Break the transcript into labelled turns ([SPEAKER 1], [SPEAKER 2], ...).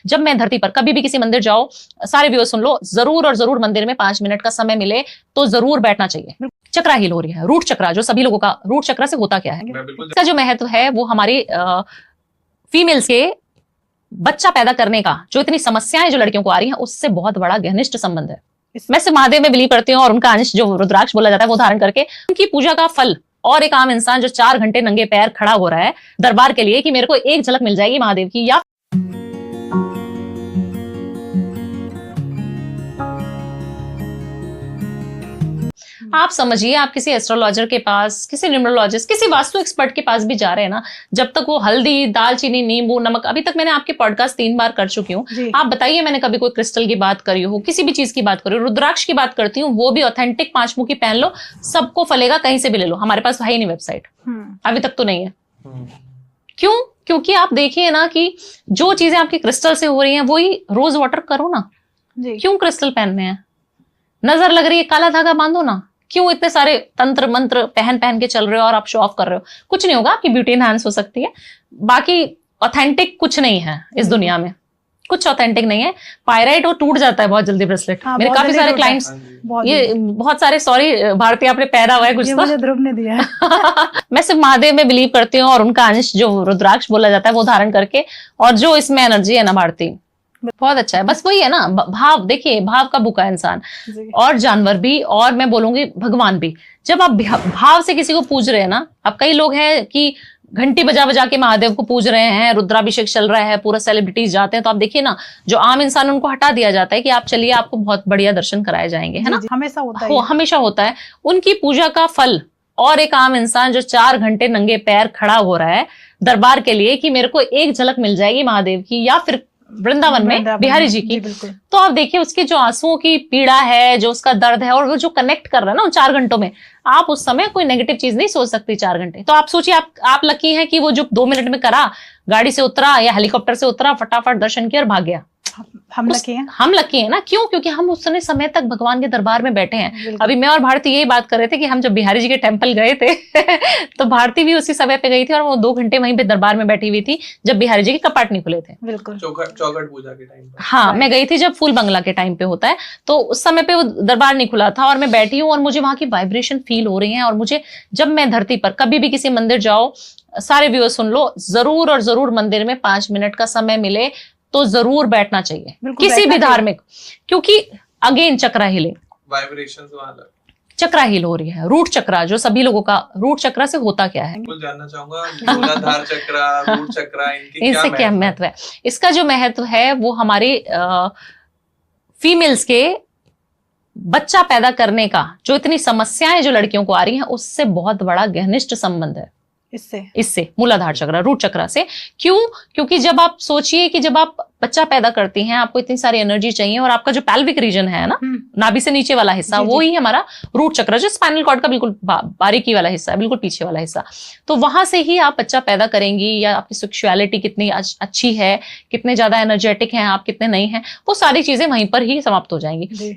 [SPEAKER 1] जब मैं धरती पर, कभी भी किसी मंदिर जाओ, सारे व्यूअर्स सुन लो, जरूर और जरूर मंदिर में 5 मिनट का समय मिले तो जरूर बैठना चाहिए। चक्रा हील हो रही है, रूट चक्रा, जो सभी लोगों का, रूट चक्रा से होता क्या है, इसका जो महत्व है वो हमारी फीमेल्स के बच्चा पैदा करने का, जो इतनी समस्याएं जो लड़कियों को आ रही हैं, उससे बहुत बड़ा घनिष्ठ संबंध है। मैं सिर्फ महादेव में बिलीव करती हूँ और उनका अंश जो रुद्राक्ष बोला जाता है वो धारण करके उनकी पूजा का फल, और एक आम इंसान जो 4 घंटे नंगे पैर खड़ा हो रहा है दरबार के लिए कि मेरे को एक झलक मिल जाएगी महादेव की, या आप समझिए, आप किसी एस्ट्रोलॉजर के पास, किसी न्यूमरोलॉजिस्ट, किसी वास्तु एक्सपर्ट के पास भी जा रहे हैं ना, जब तक वो हल्दी, दालचीनी, नींबू, नमक, अभी तक मैंने आपके पॉडकास्ट 3 बार कर चुकी हूँ, आप बताइए मैंने कभी कोई क्रिस्टल की बात करी हो, किसी भी चीज की बात करी हो, रुद्राक्ष की बात करती हूँ, वो भी ऑथेंटिक 5 मुखी पहन लो, सबको फलेगा, कहीं से भी ले लो, हमारे पास है ही नहीं वेबसाइट, अभी तक तो नहीं है। क्यों? क्योंकि आप देखिए ना कि जो चीजें आपकी क्रिस्टल से हो रही हैं वही रोज वाटर करो ना, क्यों क्रिस्टल पहनने हैं? नजर लग रही है, काला धागा बांधो ना, क्यों इतने सारे तंत्र मंत्र पहन पहन के चल रहे हो और आप शो ऑफ कर रहे हो? कुछ नहीं होगा, आपकी ब्यूटी एनहांस हो सकती है, बाकी ऑथेंटिक कुछ नहीं है इस दुनिया में, कुछ ऑथेंटिक नहीं है। पायराइट वो टूट जाता है बहुत जल्दी ब्रेसलेट, मेरे काफी सारे क्लाइंट्स, ये बहुत सारे, सॉरी भारती आपने पहना हुआ है कुछ, तो
[SPEAKER 2] ध्रुव ने दिया है।
[SPEAKER 1] मैं सिर्फ महादेव में बिलीव करती हूँ और उनका अंश जो रुद्राक्ष बोला जाता है वो धारण करके, और जो इसमें एनर्जी है ना भारती, बहुत अच्छा है। बस वही है ना, भाव, देखिए भाव का भूखा इंसान, और जानवर भी, और मैं बोलूंगी भगवान भी। जब आप भाव से किसी को पूज रहे हैं ना, अब कई लोग हैं कि घंटी बजा बजा के महादेव को पूज रहे हैं, रुद्राभिषेक चल रहा है, पूरा सेलिब्रिटीज जाते हैं, तो आप देखिए ना, जो आम इंसान उनको हटा दिया जाता है कि आप चलिए आपको बहुत बढ़िया दर्शन कराए जाएंगे, है ना,
[SPEAKER 2] हमेशा होता है,
[SPEAKER 1] हमेशा होता है। उनकी पूजा का फल, और एक आम इंसान जो 4 घंटे नंगे पैर खड़ा हो रहा है दरबार के लिए कि मेरे को एक झलक मिल जाएगी महादेव की, या फिर वृंदावन में बिहारी जी की, तो आप देखिए उसके जो आंसुओं की पीड़ा है, जो उसका दर्द है, और वो जो कनेक्ट कर रहा है ना उन 4 घंटों में, आप उस समय कोई नेगेटिव चीज नहीं सोच सकती 4 घंटे। तो आप सोचिए, आप लकी हैं कि वो जो 2 मिनट में करा, गाड़ी से उतरा या हेलीकॉप्टर से उतरा, फटाफट दर्शन किया और भाग गया।
[SPEAKER 2] हम लकी हैं,
[SPEAKER 1] हम लकी हैं ना, क्यों? क्योंकि हम उस समय तक भगवान के दरबार में बैठे हैं। अभी मैं और भारती यही बात कर रहे थे कि हम जब बिहारी जी के टेम्पल गए थे तो भारती भी उसी समय पे गई थी, और वो 2 घंटे वहीं पे दरबार में बैठी हुई थी जब बिहारी जी के कपाट नहीं खुले थे।
[SPEAKER 2] बिल्कुल,
[SPEAKER 3] चौखट पूजा के टाइम पे।
[SPEAKER 1] हाँ, मैं गई थी जब फूल बंगला के टाइम पे होता है, तो उस समय पे वो दरबार नहीं खुला था, और मैं बैठी हूँ और मुझे वहां की वाइब्रेशन फील हो रही है। और मुझे, जब मैं धरती पर, कभी भी किसी मंदिर जाओ, सारे व्यूअर्स सुन लो, जरूर और जरूर मंदिर में 5 मिनट का समय मिले तो जरूर बैठना चाहिए, किसी भी धार्मिक, क्योंकि अगेन चक्रा हीलिंग,
[SPEAKER 3] वाइब्रेशंस वाला
[SPEAKER 1] चक्रा हील हो रही है, रूट चक्रा, जो सभी लोगों का, रूट चक्रा से होता क्या है,
[SPEAKER 3] कुछ जानना चाहूंगा, मूलाधार चक्रा, रूट चक्रा,
[SPEAKER 1] इनसे क्या महत्व है? इसका जो महत्व है वो हमारी फीमेल्स के बच्चा पैदा करने का, जो इतनी समस्याएं जो लड़कियों को आ रही हैं, उससे बहुत बड़ा घनिष्ठ संबंध है इससे मूलाधार चक्र, रूट चक्र से। क्यों? क्योंकि जब आप सोचिए कि जब आप बच्चा पैदा करती हैं, आपको इतनी सारी एनर्जी चाहिए, और आपका जो पैल्विक रीजन है ना, नाभि से नीचे वाला हिस्सा, वो ही हमारा रूट चक्र, जो स्पाइनल कॉर्ड का बिल्कुल बारीकी वाला हिस्सा है, बिल्कुल पीछे वाला हिस्सा, तो वहां से ही आप बच्चा पैदा करेंगी, या आपकी सेक्सुअलिटी कितनी अच्छी है, कितने ज्यादा एनर्जेटिक हैं आप, कितने नहीं हैं, वो सारी चीजें वहीं पर ही समाप्त हो जाएंगी।